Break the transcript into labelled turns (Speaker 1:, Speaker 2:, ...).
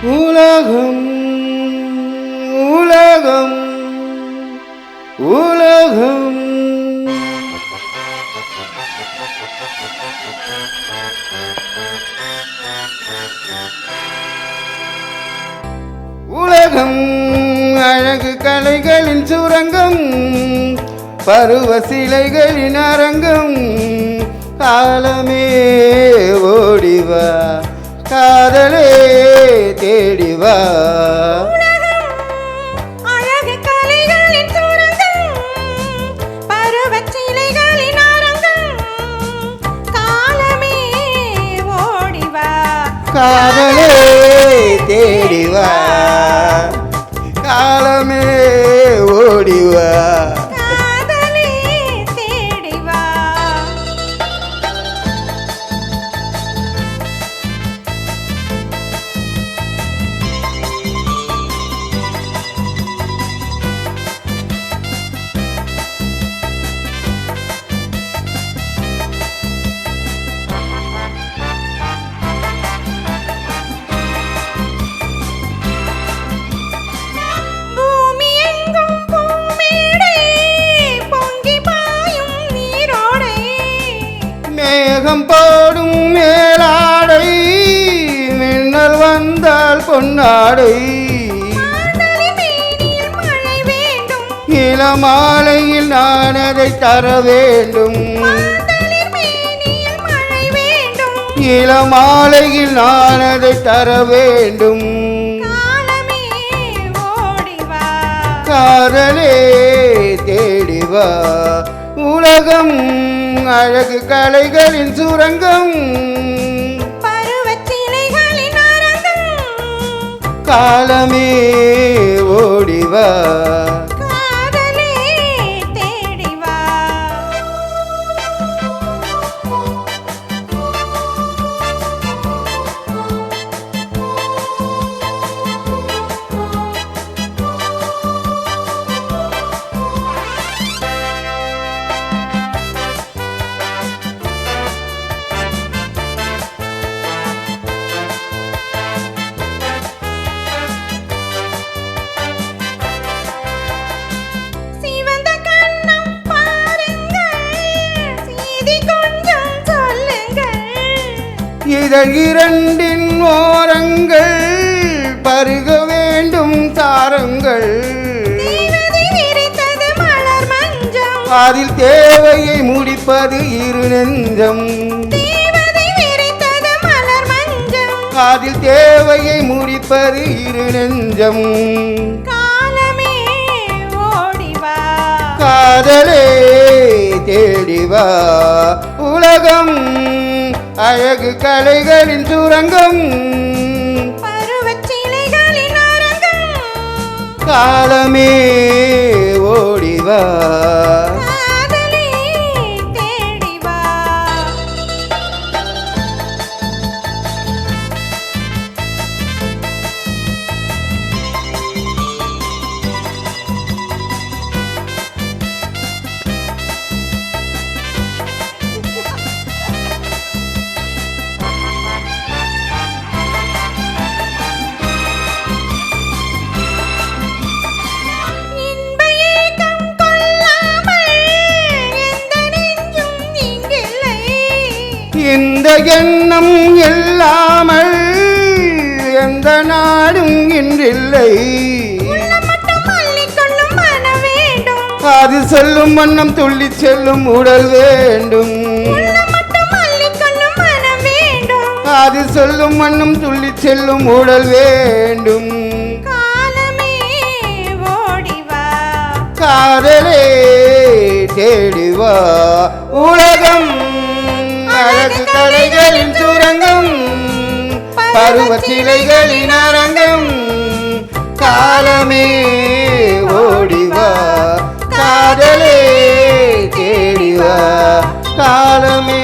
Speaker 1: உலகம் உலகம் உலகம் உலகம் அழகு கலைகளின் சுரங்கம், பருவ சிலைகளின் அரங்கம். காலமே ஓடிவா, காதலே தேடிவா.
Speaker 2: அழகு கலைகளின் சுரங்கம், பருவ சிலைகளின் அரங்கம். காலமே ஓடிவா,
Speaker 1: காதலே தேடிவா. காலமே ஓடிவா,
Speaker 2: காதலே தேடிவா. பூமி எங்கும் பூமேடை, பொங்கி பாயும் நீரோடை.
Speaker 1: மேகம் போடும் மேலாடை, மின்னல் வந்தால் பொன்னாடை.
Speaker 2: காதலி மேனியில் மழை வேண்டும்,
Speaker 1: இளமாலையில் நான் அதை தர வேண்டும்.
Speaker 2: காதலி மேனியில் மழை வேண்டும்.
Speaker 1: இளமாலையில் நான் அதை தர வேண்டும்.
Speaker 2: காலமே ஓடிவா,
Speaker 1: காதலே தேடிவா. உலகம் அழகு கலைகளின் சுரங்கம்,
Speaker 2: பருவச் சிலைகளின் அரங்கம்.
Speaker 1: காலமே ஓடிவா.
Speaker 2: காதலே தேடிவா. சிவந்த கண்ணம் பாருங்கள், செய்தி கொஞ்சம் சொல்லுங்கள்.
Speaker 1: இதழ் இரண்டின் ஓரங்கள் பருக வேண்டும் தாரங்கள்.
Speaker 2: தேவதை விரித்தது மலர் மஞ்சம்,
Speaker 1: அதில் தேவையை முடிப்பது இரு நெஞ்சம்.
Speaker 2: தேவதை விரித்தது மலர் மஞ்சம்.
Speaker 1: அதில் தேவையை முடிப்பது இரு நெஞ்சம்.
Speaker 2: காலமே ஓடிவா,
Speaker 1: காதலே தேடிவா. உலகம் அழகு கலைகளின் சுரங்கம்,
Speaker 2: பருவச் சிலைகளின் அரங்கம்.
Speaker 1: காலமே ஓடிவா.
Speaker 2: காதலே தேடிவா. இன்ப ஏக்கம் கொள்ளாமல் எந்த நெஞ்சும் இங்கில்லை.
Speaker 1: இந்த எண்ணம் இல்லாமல் எந்த நாடும் இன்றில்லை.
Speaker 2: உள்ளம் மட்டும் அள்ளிக்கொள்ளும் மனம் வேண்டும்,
Speaker 1: அது செல்லும் வண்ணம் துள்ளி செல்லும் உடல் வேண்டும்.
Speaker 2: உள்ளம் மட்டும் அள்ளிக்கொள்ளும் மனம் வேண்டும்.
Speaker 1: அது சொல்லும் வண்ணம் துள்ளி செல்லும் உடல் வேண்டும்.
Speaker 2: காலமே ஓடிவா,
Speaker 1: காதலே தேடிவா. உலகம் அழகு கலைகளின் சுரங்கம், பருவ சிலைகளின் அரங்கம். காலமே ஓடிவா, காதலே தேடிவா. காலமே